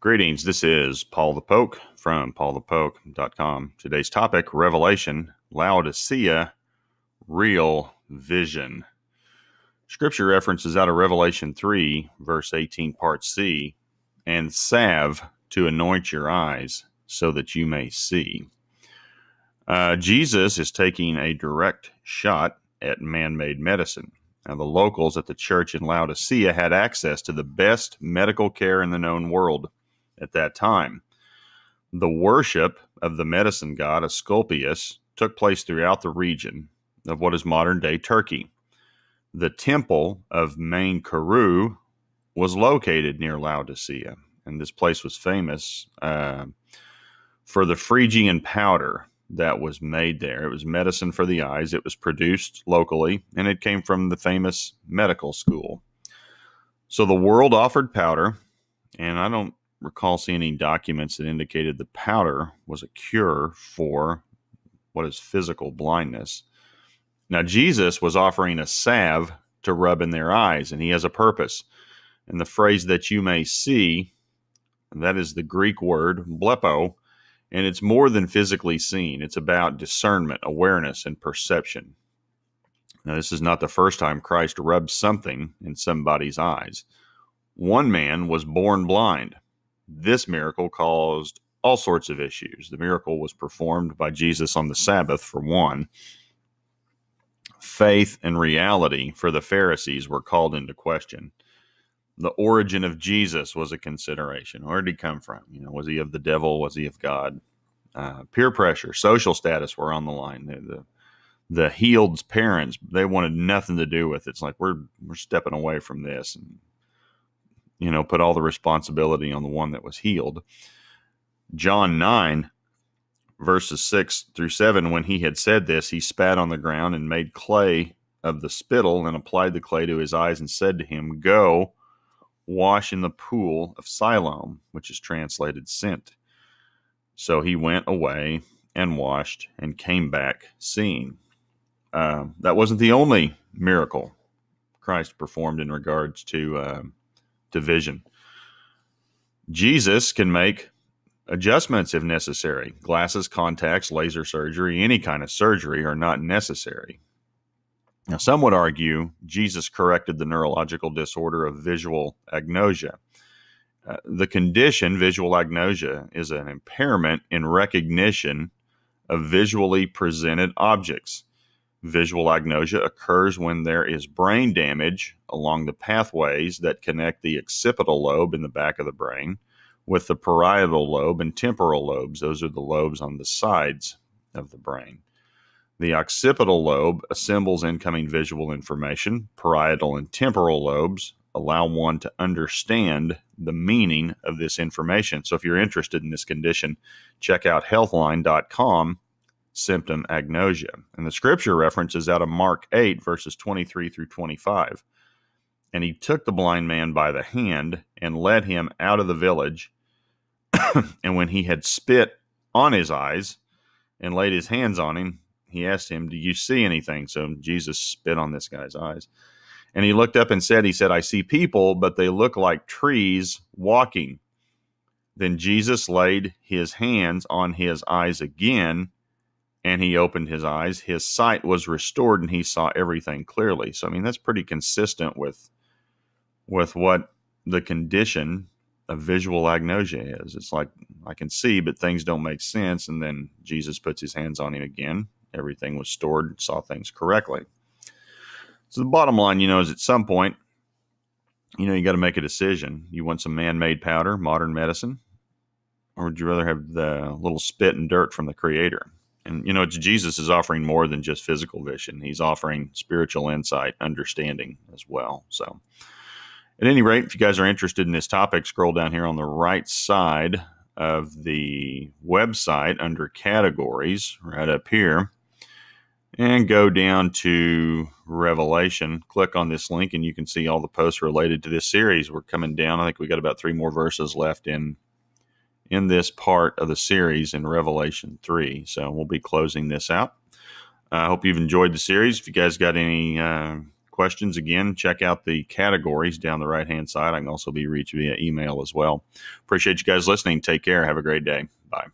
Greetings, this is Paul the Poke from paulthepoke.com. Today's topic, Revelation, Laodicea, Real Vision. Scripture references out of Revelation 3, verse 18, part C, and salve to anoint your eyes so that you may see. Jesus is taking a direct shot at man-made medicine. Now, the locals at the church in Laodicea had access to the best medical care in the known world at that time. The worship of the medicine god Asclepius took place throughout the region of what is modern-day Turkey. The temple of Main Kuru was located near Laodicea, and this place was famous for the Phrygian powder that was made there. It was medicine for the eyes. It was produced locally, and it came from the famous medical school. So the world offered powder, and I don't recall seeing any documents that indicated the powder was a cure for what is physical blindness. Now, Jesus was offering a salve to rub in their eyes, and he has a purpose. And the phrase that you may see, that is the Greek word blepó, and it's more than physically seen. It's about discernment, awareness, and perception. Now, this is not the first time Christ rubbed something in somebody's eyes. One man was born blind. This miracle caused all sorts of issues. The miracle was performed by Jesus on the Sabbath, for one. Faith and reality for the Pharisees were called into question. The origin of Jesus was a consideration. Where did he come from? Was he of the devil? Was he of God? Peer pressure, social status were on the line. The healed's parents, they wanted nothing to do with it. It's like, we're stepping away from this, and put all the responsibility on the one that was healed. John 9, verses 6 through 7, when he had said this, he spat on the ground and made clay of the spittle and applied the clay to his eyes and said to him, "Go, wash in the pool of Siloam," which is translated sent. So he went away and washed and came back seeing. That wasn't the only miracle Christ performed in regards to vision. Jesus can make adjustments if necessary. Glasses, contacts, laser surgery, any kind of surgery are not necessary. Now, some would argue Jesus corrected the neurological disorder of visual agnosia. The condition, visual agnosia, is an impairment in recognition of visually presented objects. Visual agnosia occurs when there is brain damage along the pathways that connect the occipital lobe in the back of the brain with the parietal lobe and temporal lobes. Those are the lobes on the sides of the brain. The occipital lobe assembles incoming visual information. Parietal and temporal lobes allow one to understand the meaning of this information. So if you're interested in this condition, check out healthline.com, symptom agnosia. And the scripture reference is out of Mark 8, verses 23 through 25. And he took the blind man by the hand and led him out of the village. And when he had spit on his eyes and laid his hands on him, he asked him, "Do you see anything?" So Jesus spit on this guy's eyes. And he looked up and said, "I see people, but they look like trees walking." Then Jesus laid his hands on his eyes again, and he opened his eyes. His sight was restored, and he saw everything clearly. So, that's pretty consistent with what the condition of visual agnosia is. It's like, I can see, but things don't make sense. And then Jesus puts his hands on him again. Everything was stored, saw things correctly. So the bottom line, is at some point, you got to make a decision. You want some man-made powder, modern medicine, or would you rather have the little spit and dirt from the Creator? And, Jesus is offering more than just physical vision. He's offering spiritual insight, understanding as well. So at any rate, if you guys are interested in this topic, scroll down here on the right side of the website under categories, right up here, and go down to Revelation. Click on this link and you can see all the posts related to this series. We're coming down. I think we got about 3 more verses left in this part of the series in Revelation 3. So we'll be closing this out. I hope you've enjoyed the series. If you guys got any questions, again, check out the categories down the right-hand side. I can also be reached via email as well. Appreciate you guys listening. Take care. Have a great day. Bye.